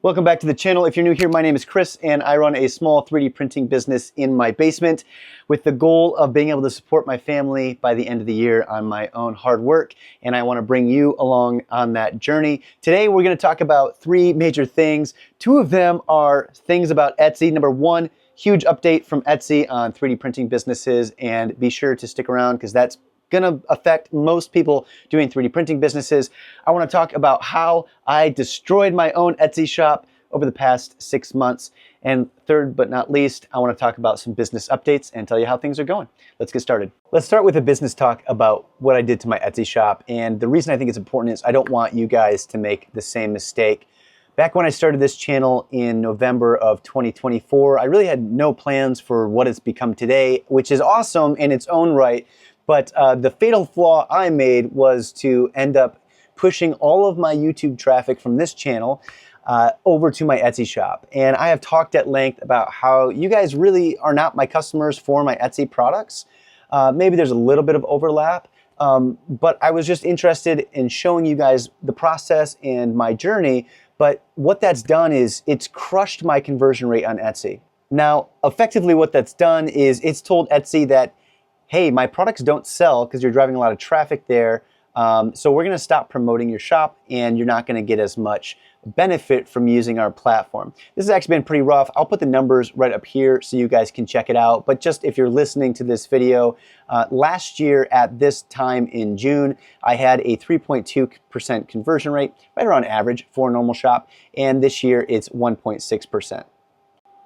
Welcome back to the channel. If you're new here, my name is Chris and I run a small 3D printing business in my basement with the goal of being able to support my family by the end of the year on my own hard work. And I want to bring you along on that journey. Today, we're going to talk about three major things. Two of them are things about Etsy. Number one, huge update from Etsy on 3D printing businesses, and be sure to stick around because that's going to affect most people doing 3D printing businesses. I want to talk about how I destroyed my own Etsy shop over the past 6 months. And third but not least, I want to talk about some business updates and tell you how things are going. Let's get started. Let's start with a business talk about what I did to my Etsy shop. And the reason I think it's important is I don't want you guys to make the same mistake. Back when I started this channel in November of 2024, I really had no plans for what it's become today, which is awesome in its own right. But the fatal flaw I made was to end up pushing all of my YouTube traffic from this channel over to my Etsy shop. And I have talked at length about how you guys really are not my customers for my Etsy products. Maybe there's a little bit of overlap, but I was just interested in showing you guys the process and my journey. But what that's done is it's crushed my conversion rate on Etsy. Now, effectively what that's done is it's told Etsy that, hey, my products don't sell because you're driving a lot of traffic there. So we're going to stop promoting your shop and you're not going to get as much benefit from using our platform. This has actually been pretty rough. I'll put the numbers right up here so you guys can check it out. But just if you're listening to this video, last year at this time in June, I had a 3.2% conversion rate, right around average for a normal shop. And this year it's 1.6%.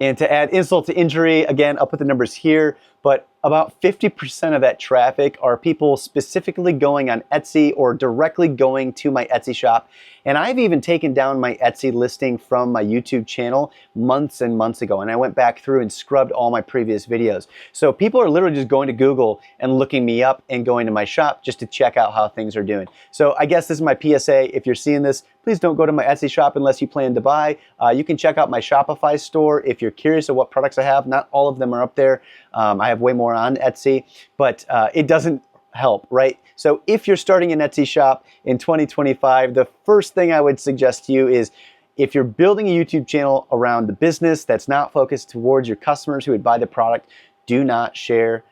And to add insult to injury, again, I'll put the numbers here, but about 50% of that traffic are people specifically going on Etsy or directly going to my Etsy shop. And I've even taken down my Etsy listing from my YouTube channel months and months ago. And I went back through and scrubbed all my previous videos. So people are literally just going to Google and looking me up and going to my shop just to check out how things are doing. So I guess this is my PSA. If you're seeing this, please don't go to my Etsy shop unless you plan to buy. You can check out my Shopify store if you're curious of what products I have. Not all of them are up there. I have way more on Etsy, but it doesn't help, right? So if you're starting an Etsy shop in 2025, the first thing I would suggest to you is if you're building a YouTube channel around the business that's not focused towards your customers who would buy the product, do not share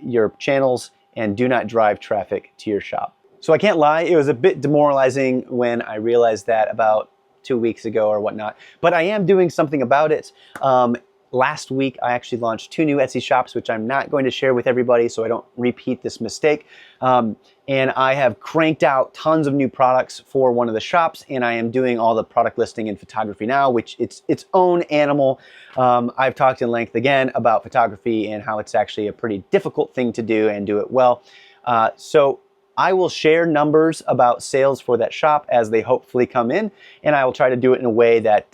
your channels and do not drive traffic to your shop. So I can't lie, it was a bit demoralizing when I realized that about 2 weeks ago or whatnot, but I am doing something about it. Last week, I actually launched 2 new Etsy shops, which I'm not going to share with everybody so I don't repeat this mistake. And I have cranked out tons of new products for one of the shops, and I am doing all the product listing in photography now, which it's its own animal. I've talked in length again about photography and how it's actually a pretty difficult thing to do and do it well. So I will share numbers about sales for that shop as they hopefully come in, and I will try to do it in a way that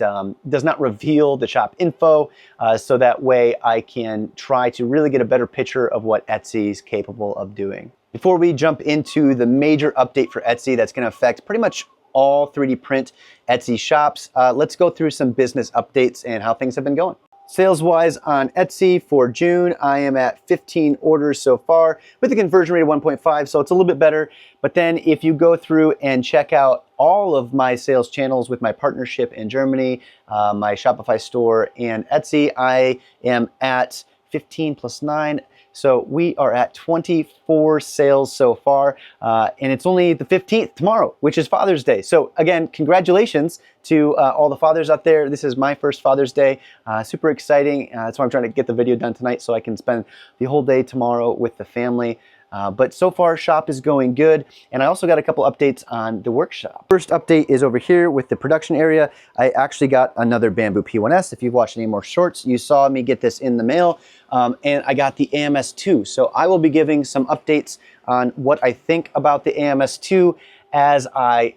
does not reveal the shop info, so that way I can try to really get a better picture of what Etsy is capable of doing. Before we jump into the major update for Etsy that's going to affect pretty much all 3D print Etsy shops, let's go through some business updates and how things have been going. Sales-wise on Etsy for June, I am at 15 orders so far with a conversion rate of 1.5, so it's a little bit better. But then if you go through and check out all of my sales channels with my partnership in Germany, my Shopify store, and Etsy, I am at 15 plus 9. So we are at 24 sales so far, and it's only the 15th tomorrow, which is Father's Day. So again, congratulations to all the fathers out there. This is my first Father's Day. Super exciting. That's why I'm trying to get the video done tonight so I can spend the whole day tomorrow with the family. But so far, shop is going good. And I also got a couple updates on the workshop. First update is over here with the production area. I actually got another Bamboo P1S. If you've watched any more shorts, you saw me get this in the mail. And I got the AMS2. So I will be giving some updates on what I think about the AMS2 as I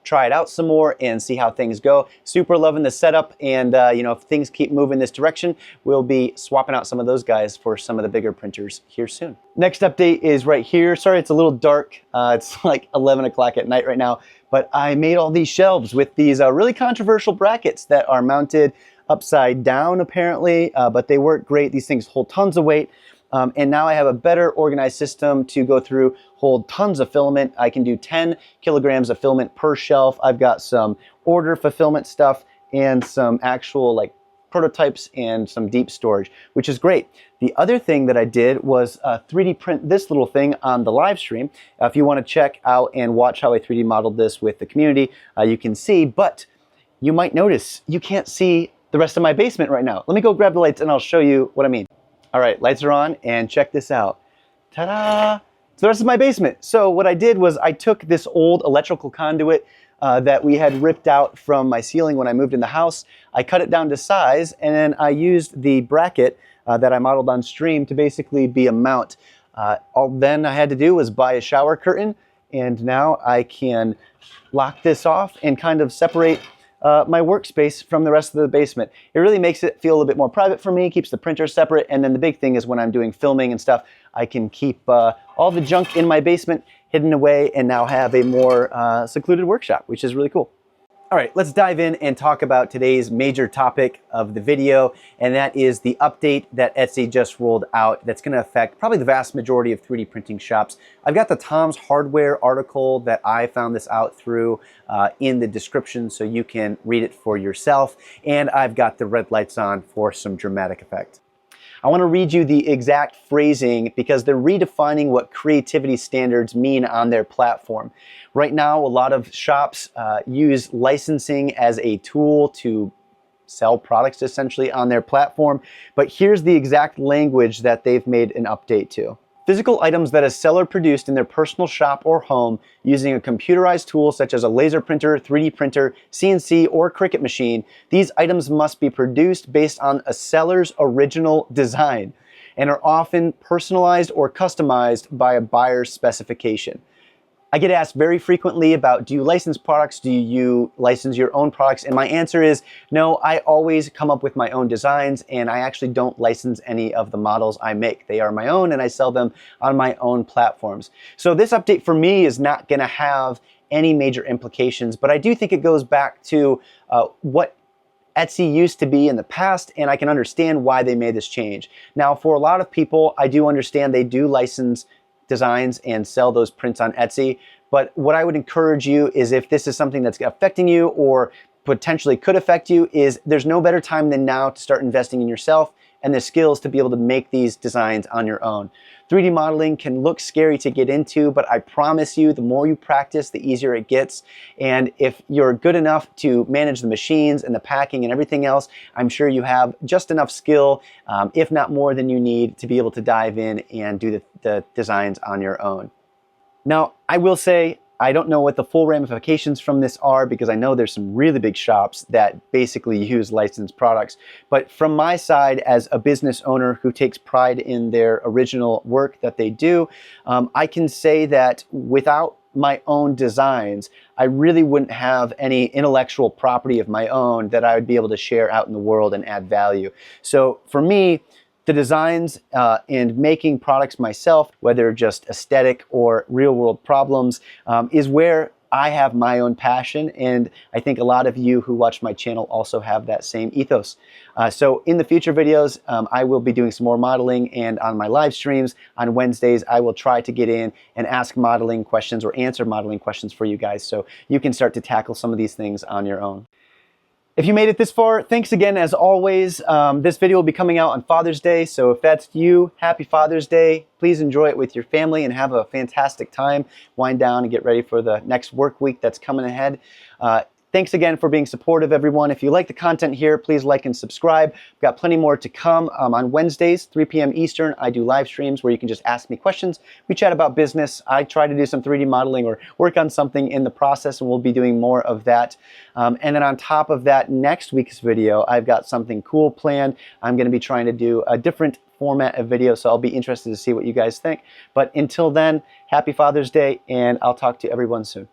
try it out some more and see how things go. Super loving the setup, and you know, if things keep moving this direction, we'll be swapping out some of those guys for some of the bigger printers here soon. Next update is right here. Sorry, it's a little dark. It's like 11 o'clock at night right now, but I made all these shelves with these really controversial brackets that are mounted upside down apparently, but they work great. These things hold tons of weight. And now I have a better organized system to go through, hold tons of filament. I can do 10 kilograms of filament per shelf. I've got some order fulfillment stuff and some actual like prototypes and some deep storage, which is great. The other thing that I did was 3D print this little thing on the live stream. If you want to check out and watch how I 3D modeled this with the community, you can see, but you might notice you can't see the rest of my basement right now. Let me go grab the lights and I'll show you what I mean. All right, lights are on and check this out. Ta-da! It's the rest of my basement. So what I did was I took this old electrical conduit that we had ripped out from my ceiling when I moved in the house. I cut it down to size, and then I used the bracket that I modeled on stream to basically be a mount. All then I had to do was buy a shower curtain, and now I can lock this off and kind of separate my workspace from the rest of the basement. It really makes it feel a bit more private for me, keeps the printer separate, and then the big thing is when I'm doing filming and stuff, I can keep all the junk in my basement hidden away and now have a more secluded workshop, which is really cool. All right, let's dive in and talk about today's major topic of the video, and that is the update that Etsy just rolled out that's going to affect probably the vast majority of 3D printing shops. I've got the Tom's Hardware article that I found this out through in the description so you can read it for yourself, and I've got the red lights on for some dramatic effect. I want to read you the exact phrasing because they're redefining what creativity standards mean on their platform. Right now, a lot of shops use licensing as a tool to sell products essentially on their platform, but here's the exact language that they've made an update to. Physical items that a seller produced in their personal shop or home using a computerized tool such as a laser printer, 3D printer, CNC, or Cricut machine, these items must be produced based on a seller's original design and are often personalized or customized by a buyer's specification. I get asked very frequently about, do you license products? Do you license your own products? And my answer is no, I always come up with my own designs, and I actually don't license any of the models I make. They are my own and I sell them on my own platforms. So this update for me is not gonna have any major implications, but I do think it goes back to what Etsy used to be in the past, and I can understand why they made this change. Now, for a lot of people, I do understand they do license designs and sell those prints on Etsy. But what I would encourage you is, if this is something that's affecting you or potentially could affect you, is there's no better time than now to start investing in yourself and the skills to be able to make these designs on your own. 3D modeling can look scary to get into, but I promise you, the more you practice, the easier it gets. And if you're good enough to manage the machines and the packing and everything else, I'm sure you have just enough skill, if not more than you need, to be able to dive in and do the designs on your own. Now, I will say, I don't know what the full ramifications from this are, because I know there's some really big shops that basically use licensed products. But from my side, as a business owner who takes pride in their original work that they do, I can say that without my own designs, I really wouldn't have any intellectual property of my own that I would be able to share out in the world and add value. So for me, the designs and making products myself, whether just aesthetic or real world problems, is where I have my own passion, and I think a lot of you who watch my channel also have that same ethos. So in the future videos, I will be doing some more modeling, and on my live streams on Wednesdays, I will try to get in and ask modeling questions or answer modeling questions for you guys so you can start to tackle some of these things on your own. If you made it this far, thanks again as always. This video will be coming out on Father's Day, so if that's you, happy Father's Day. Please enjoy it with your family and have a fantastic time. Wind down and get ready for the next work week that's coming ahead. Thanks again for being supportive, everyone. If you like the content here, please like and subscribe. We've got plenty more to come. On Wednesdays, 3 p.m. Eastern, I do live streams where you can just ask me questions. We chat about business. I try to do some 3D modeling or work on something in the process, and we'll be doing more of that. And then on top of that, next week's video, I've got something cool planned. I'm going to be trying to do a different format of video, so I'll be interested to see what you guys think. But until then, happy Father's Day, and I'll talk to everyone soon.